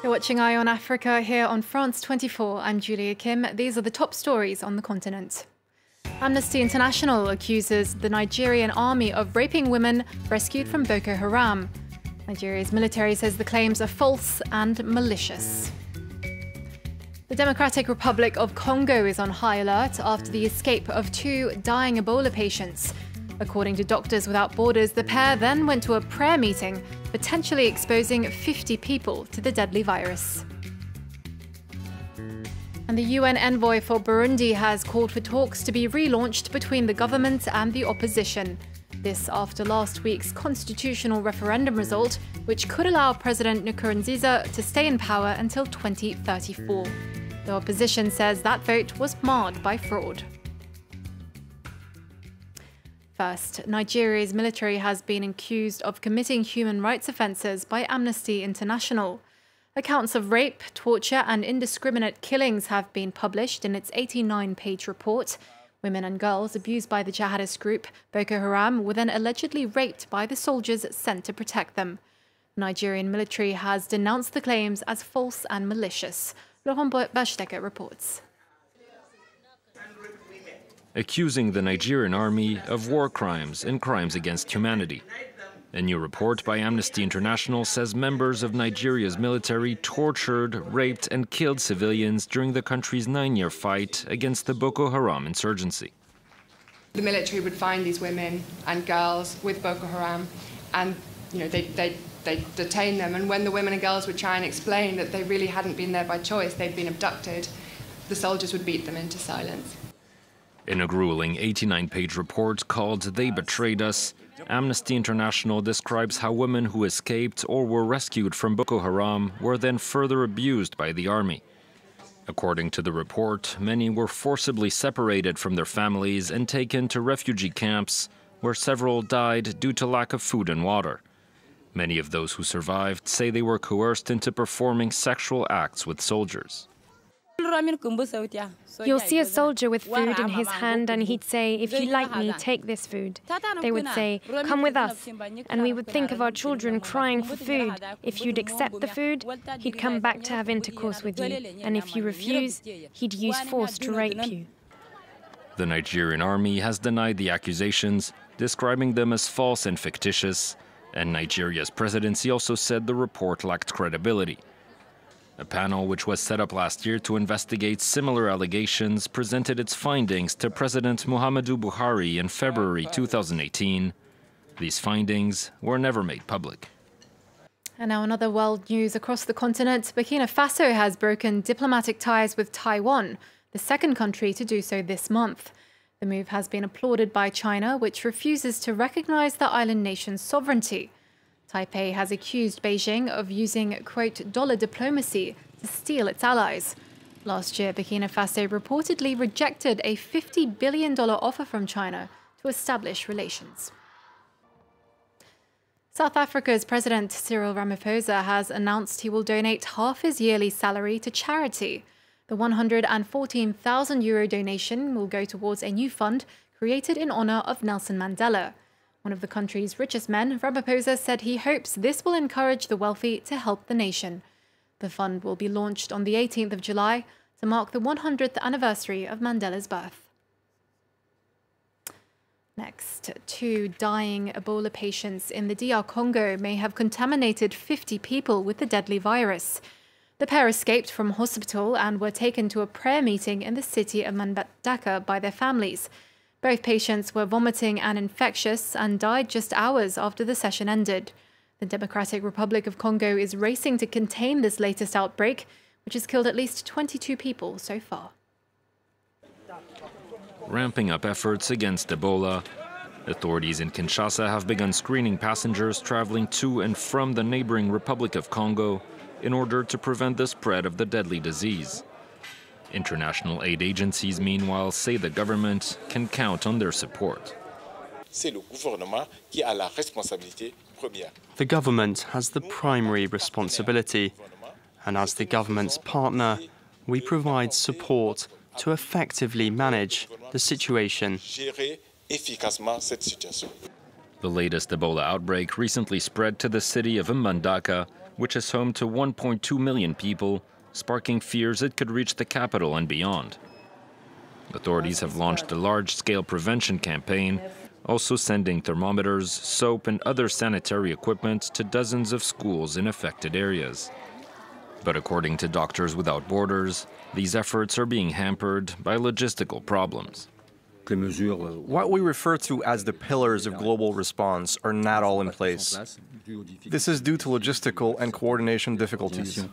You're watching Eye on Africa here on France 24. I'm Julia Kim. These are the top stories on the continent. Amnesty International accuses the Nigerian army of raping women rescued from Boko Haram. Nigeria's military says the claims are false and malicious. The Democratic Republic of Congo is on high alert after the escape of 2 dying Ebola patients. According to Doctors Without Borders, the pair then went to a prayer meeting, potentially exposing 50 people to the deadly virus. And the UN envoy for Burundi has called for talks to be relaunched between the government and the opposition. This after last week's constitutional referendum result, which could allow President Nkurunziza to stay in power until 2034. The opposition says that vote was marred by fraud. First, Nigeria's military has been accused of committing human rights offences by Amnesty International. Accounts of rape, torture and indiscriminate killings have been published in its 89-page report. Women and girls abused by the jihadist group Boko Haram were then allegedly raped by the soldiers sent to protect them. The Nigerian military has denounced the claims as false and malicious. Laurent Bashdecker reports. Accusing the Nigerian army of war crimes and crimes against humanity. A new report by Amnesty International says members of Nigeria's military tortured, raped and killed civilians during the country's 9-year fight against the Boko Haram insurgency. The military would find these women and girls with Boko Haram and they detain them, and when the women and girls would try and explain that they really hadn't been there by choice, they'd been abducted, the soldiers would beat them into silence. In a grueling 89-page report called "They Betrayed Us," Amnesty International describes how women who escaped or were rescued from Boko Haram were then further abused by the army. According to the report, many were forcibly separated from their families and taken to refugee camps, where several died due to lack of food and water. Many of those who survived say they were coerced into performing sexual acts with soldiers. You'll see a soldier with food in his hand and he'd say, "If you like me, take this food." They would say, "Come with us." And we would think of our children crying for food. If you'd accept the food, he'd come back to have intercourse with you. And if you refuse, he'd use force to rape you. The Nigerian army has denied the accusations, describing them as false and fictitious. And Nigeria's presidency also said the report lacked credibility. A panel which was set up last year to investigate similar allegations presented its findings to President Muhammadu Buhari in February 2018. These findings were never made public. And now another world news across the continent. Bikina Faso has broken diplomatic ties with Taiwan, the second country to do so this month. The move has been applauded by China, which refuses to recognize the island nation's sovereignty. Taipei has accused Beijing of using, quote, dollar diplomacy to steal its allies. Last year, Burkina Faso reportedly rejected a $50 billion offer from China to establish relations. South Africa's President Cyril Ramaphosa has announced he will donate half his yearly salary to charity. The €114,000 donation will go towards a new fund created in honor of Nelson Mandela. One of the country's richest men, Ramaphosa said he hopes this will encourage the wealthy to help the nation. The fund will be launched on the 18th of July to mark the 100th anniversary of Mandela's birth. Next, 2 dying Ebola patients in the DR Congo may have contaminated 50 people with the deadly virus. The pair escaped from hospital and were taken to a prayer meeting in the city of Mbandaka by their families. Both patients were vomiting and infectious and died just hours after the session ended. The Democratic Republic of Congo is racing to contain this latest outbreak, which has killed at least 22 people so far. Ramping up efforts against Ebola, authorities in Kinshasa have begun screening passengers traveling to and from the neighboring Republic of Congo in order to prevent the spread of the deadly disease. International aid agencies, meanwhile, say the government can count on their support. The government has the primary responsibility, and as the government's partner, we provide support to effectively manage the situation. The latest Ebola outbreak recently spread to the city of Mbandaka, which is home to 1.2 million people, sparking fears it could reach the capital and beyond. Authorities have launched a large-scale prevention campaign, also sending thermometers, soap and other sanitary equipment to dozens of schools in affected areas. But according to Doctors Without Borders, these efforts are being hampered by logistical problems. What we refer to as the pillars of global response are not all in place. This is due to logistical and coordination difficulties.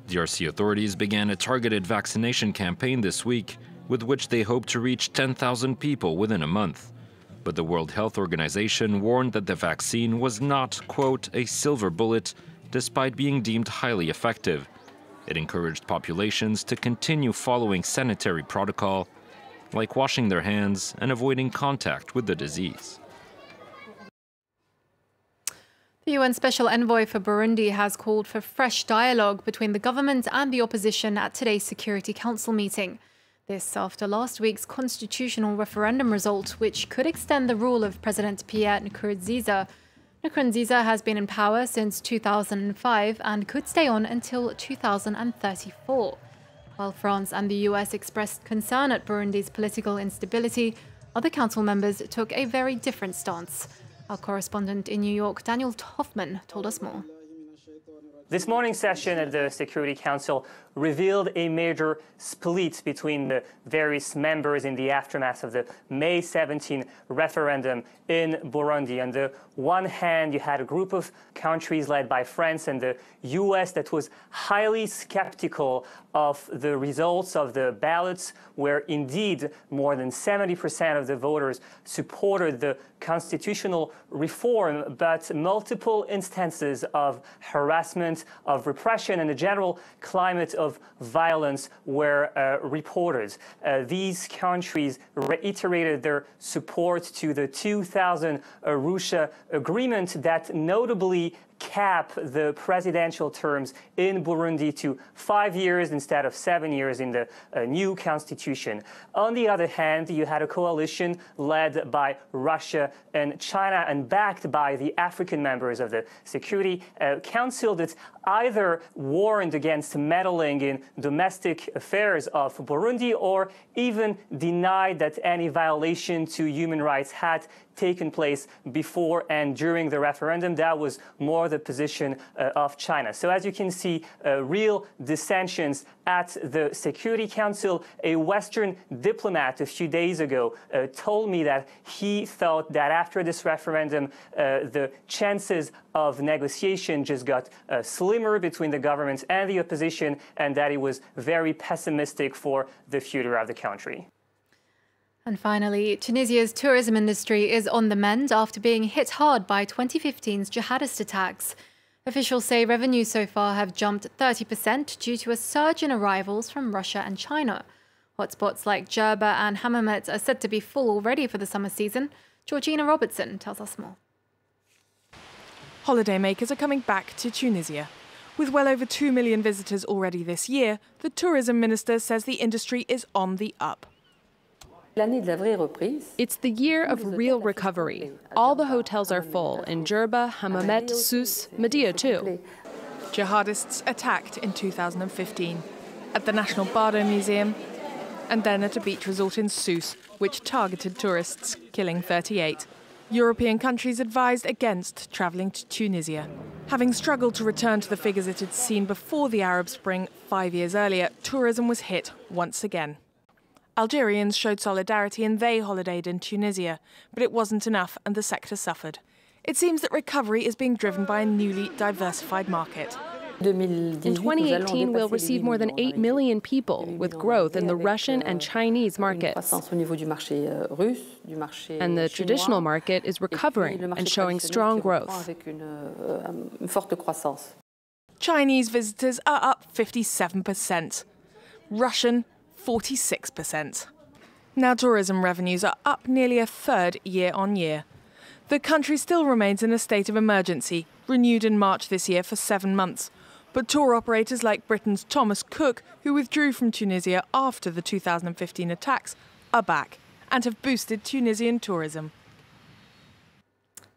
DRC authorities began a targeted vaccination campaign this week, with which they hope to reach 10,000 people within a month. But the World Health Organization warned that the vaccine was not, quote, a silver bullet, despite being deemed highly effective. It encouraged populations to continue following sanitary protocol, like washing their hands and avoiding contact with the disease. The UN Special Envoy for Burundi has called for fresh dialogue between the government and the opposition at today's Security Council meeting. This after last week's constitutional referendum result, which could extend the rule of President Pierre Nkurunziza. Nkurunziza has been in power since 2005 and could stay on until 2034. While France and the US expressed concern at Burundi's political instability, other council members took a very different stance. Our correspondent in New York, Daniel Hoffman, told us more. This morning's session at the Security Council revealed a major split between the various members in the aftermath of the May 17 referendum in Burundi. On the one hand, you had a group of countries led by France and the US that was highly skeptical of the results of the ballots, where indeed more than 70% of the voters supported the constitutional reform, but multiple instances of harassment, of repression, and a general climate of violence were reported. These countries reiterated their support to the 2000 Arusha Agreement that notably cap the presidential terms in Burundi to 5 years instead of 7 years in the new constitution. On the other hand, you had a coalition led by Russia and China and backed by the African members of the Security Council that either warned against meddling in domestic affairs of Burundi or even denied that any violation to human rights had taken place before and during the referendum. That was more the position of China. So as you can see, real dissensions at the Security Council. A Western diplomat a few days ago told me that he thought that after this referendum, the chances of negotiation just got slimmer between the government and the opposition, and that he was very pessimistic for the future of the country. And finally, Tunisia's tourism industry is on the mend after being hit hard by 2015's jihadist attacks. Officials say revenues so far have jumped 30% due to a surge in arrivals from Russia and China. Hotspots like Djerba and Hammamet are said to be full already for the summer season. Georgina Robertson tells us more. Holidaymakers are coming back to Tunisia. With well over 2 million visitors already this year, the tourism minister says the industry is on the up. It's the year of real recovery. All the hotels are full in Djerba, Hammamet, Sousse, Media too. Jihadists attacked in 2015 at the National Bardo Museum and then at a beach resort in Sousse, which targeted tourists, killing 38. European countries advised against travelling to Tunisia. Having struggled to return to the figures it had seen before the Arab Spring 5 years earlier, tourism was hit once again. Algerians showed solidarity and they holidayed in Tunisia, but it wasn't enough and the sector suffered. It seems that recovery is being driven by a newly diversified market. In 2018, we'll receive more than 8 million people, with growth in the Russian and Chinese markets. And the traditional market is recovering and showing strong growth. Chinese visitors are up 57%. Russian, 46%. Now tourism revenues are up nearly a third year on year. The country still remains in a state of emergency, renewed in March this year for 7 months. But tour operators like Britain's Thomas Cook, who withdrew from Tunisia after the 2015 attacks, are back and have boosted Tunisian tourism.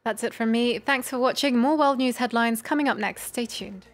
That's it from me. Thanks for watching. More world news headlines coming up next. Stay tuned.